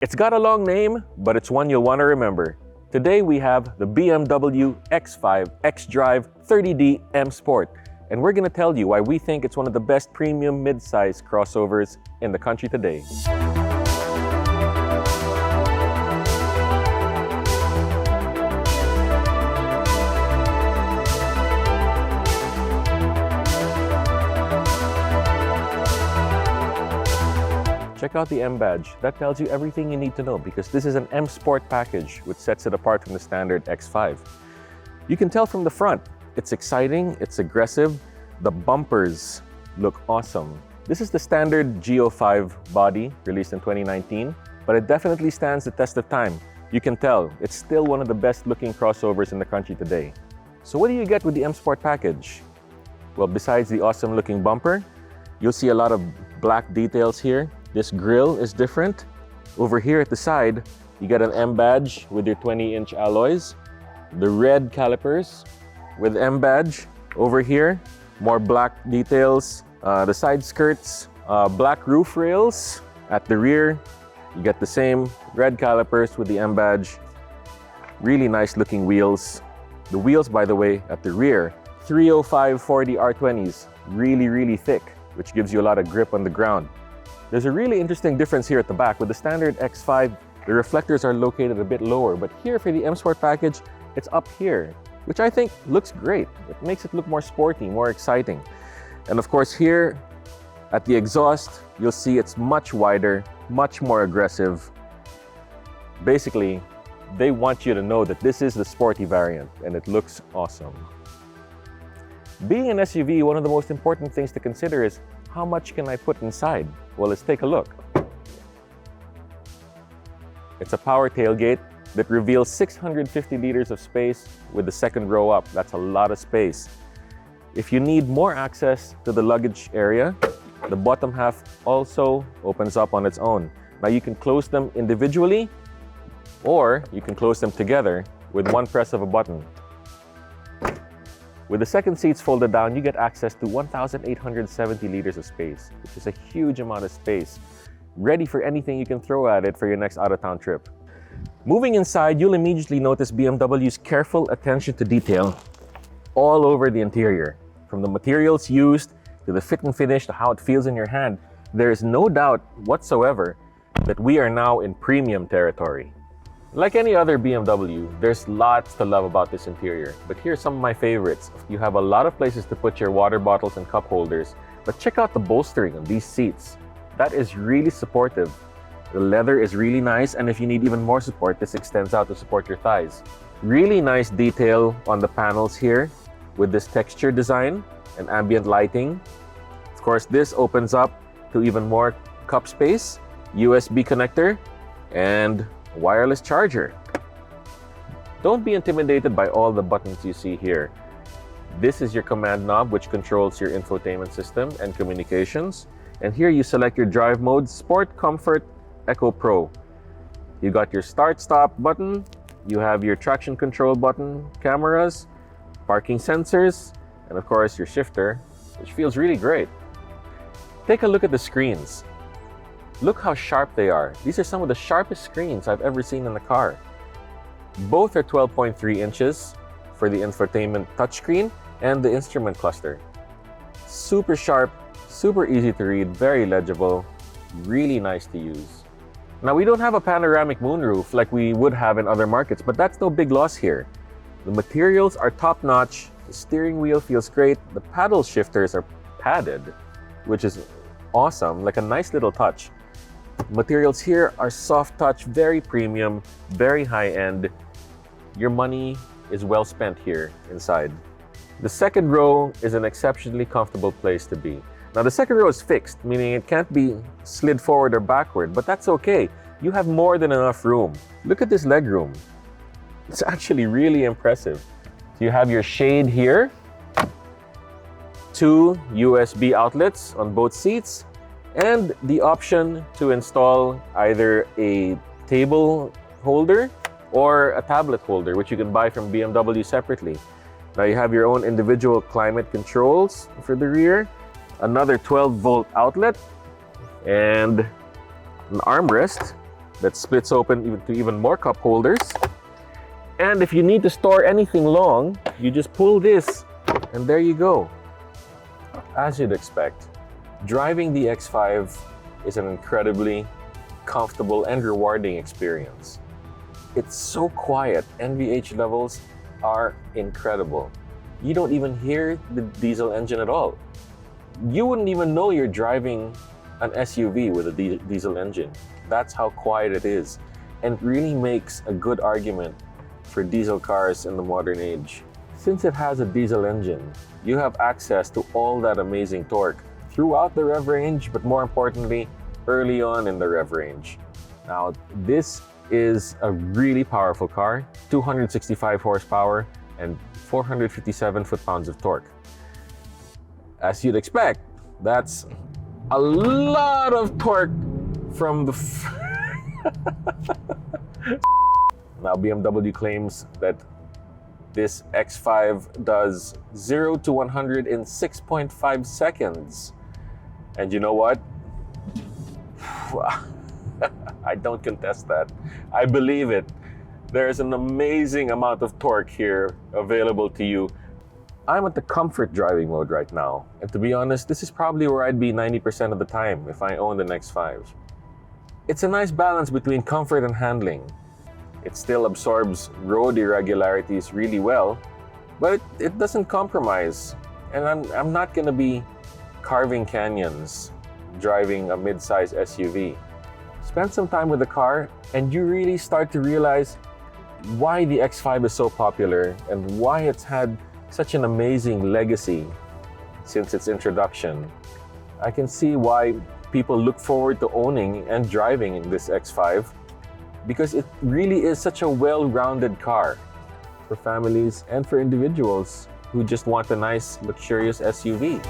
It's got a long name, but it's one you'll want to remember. Today we have the BMW X5 xDrive 30D M Sport, and we're going to tell you why we think it's one of the best premium mid-size crossovers in the country today. Check out the M badge. That tells you everything you need to know because this is an M Sport package, which sets it apart from the standard X5. You can tell from the front, it's exciting, it's aggressive. The bumpers look awesome. This is the standard G05 body released in 2019, but it definitely stands the test of time. You can tell it's still one of the best looking crossovers in the country today. So what do you get with the M Sport package? Well, besides the awesome looking bumper, you'll see a lot of black details here. This grille is different. Over here at the side, you get an M badge with your 20-inch alloys. The red calipers with M badge. Over here, more black details. The side skirts, black roof rails. At the rear, you get the same red calipers with the M badge. Really nice looking wheels. The wheels, by the way, at the rear, 305/40 R20s. Really thick, which gives you a lot of grip on the ground. There's a really interesting difference here at the back. With the standard X5, the reflectors are located a bit lower, but here for the M Sport package, it's up here, which I think looks great. It makes it look more sporty, more exciting. And of course here at the exhaust, you'll see it's much wider, much more aggressive. Basically, they want you to know that this is the sporty variant and it looks awesome. Being an SUV, one of the most important things to consider is how much can I put inside? Well, let's take a look. It's a power tailgate that reveals 650 liters of space with the second row up. That's a lot of space. If you need more access to the luggage area, the bottom half also opens up on its own. Now you can close them individually or you can close them together with one press of a button. With the second seats folded down, you get access to 1,870 liters of space, which is a huge amount of space, ready for anything you can throw at it for your next out-of-town trip. Moving inside, you'll immediately notice BMW's careful attention to detail all over the interior. From the materials used, to the fit and finish, to how it feels in your hand, there is no doubt whatsoever that we are now in premium territory. Like any other BMW, there's lots to love about this interior, but here's some of my favorites. You have a lot of places to put your water bottles and cup holders, but check out the bolstering on these seats. That is really supportive. The leather is really nice, and if you need even more support, this extends out to support your thighs. Really nice detail on the panels here with this texture design and ambient lighting. Of course, this opens up to even more cup space, USB connector, and wireless charger. Don't be intimidated by all the buttons you see here. This is your command knob, which controls your infotainment system and communications. And here you select your drive mode, Sport, Comfort, Eco Pro. You got your start-stop button, you have your traction control button, cameras, parking sensors, and of course your shifter, which feels really great. Take a look at the screens. Look how sharp they are. These are some of the sharpest screens I've ever seen in the car. Both are 12.3 inches for the infotainment touchscreen and the instrument cluster. Super sharp, super easy to read, very legible, really nice to use. Now, we don't have a panoramic moonroof like we would have in other markets, but that's no big loss here. The materials are top-notch, the steering wheel feels great, the paddle shifters are padded, which is awesome, like a nice little touch. Materials here are soft touch, very premium, very high-end. Your money is well spent here inside. The second row is an exceptionally comfortable place to be. Now, the second row is fixed, meaning it can't be slid forward or backward, but that's okay. You have more than enough room. Look at this leg room. It's actually really impressive. So you have your shade here, 2 USB outlets on both seats, and the option to install either a table holder or a tablet holder, which you can buy from BMW separately. Now you have your own individual climate controls for the rear, another 12-volt outlet, and an armrest that splits open to even more cup holders. And if you need to store anything long, you just pull this and there you go. As you'd expect, driving the X5 is an incredibly comfortable and rewarding experience. It's so quiet. NVH levels are incredible. You don't even hear the diesel engine at all. You wouldn't even know you're driving an SUV with a diesel engine. That's how quiet it is, and really makes a good argument for diesel cars in the modern age. Since it has a diesel engine, you have access to all that amazing torque throughout the rev range, but more importantly, early on in the rev range. Now, this is a really powerful car, 265 horsepower and 457 foot-pounds of torque. As you'd expect, that's a lot of torque from the Now, BMW claims that this X5 does 0 to 100 in 6.5 seconds. And you know what? I don't contest that. I believe it. There's an amazing amount of torque here available to you. I'm at the comfort driving mode right now. And to be honest, this is probably where I'd be 90% of the time if I owned an X5. It's a nice balance between comfort and handling. It still absorbs road irregularities really well, but it doesn't compromise. And I'm not gonna be carving canyons driving a mid-size SUV. Spend some time with the car and you really start to realize why the X5 is so popular and why it's had such an amazing legacy since its introduction. I can see why people look forward to owning and driving this X5 because it really is such a well-rounded car for families and for individuals who just want a nice, luxurious SUV.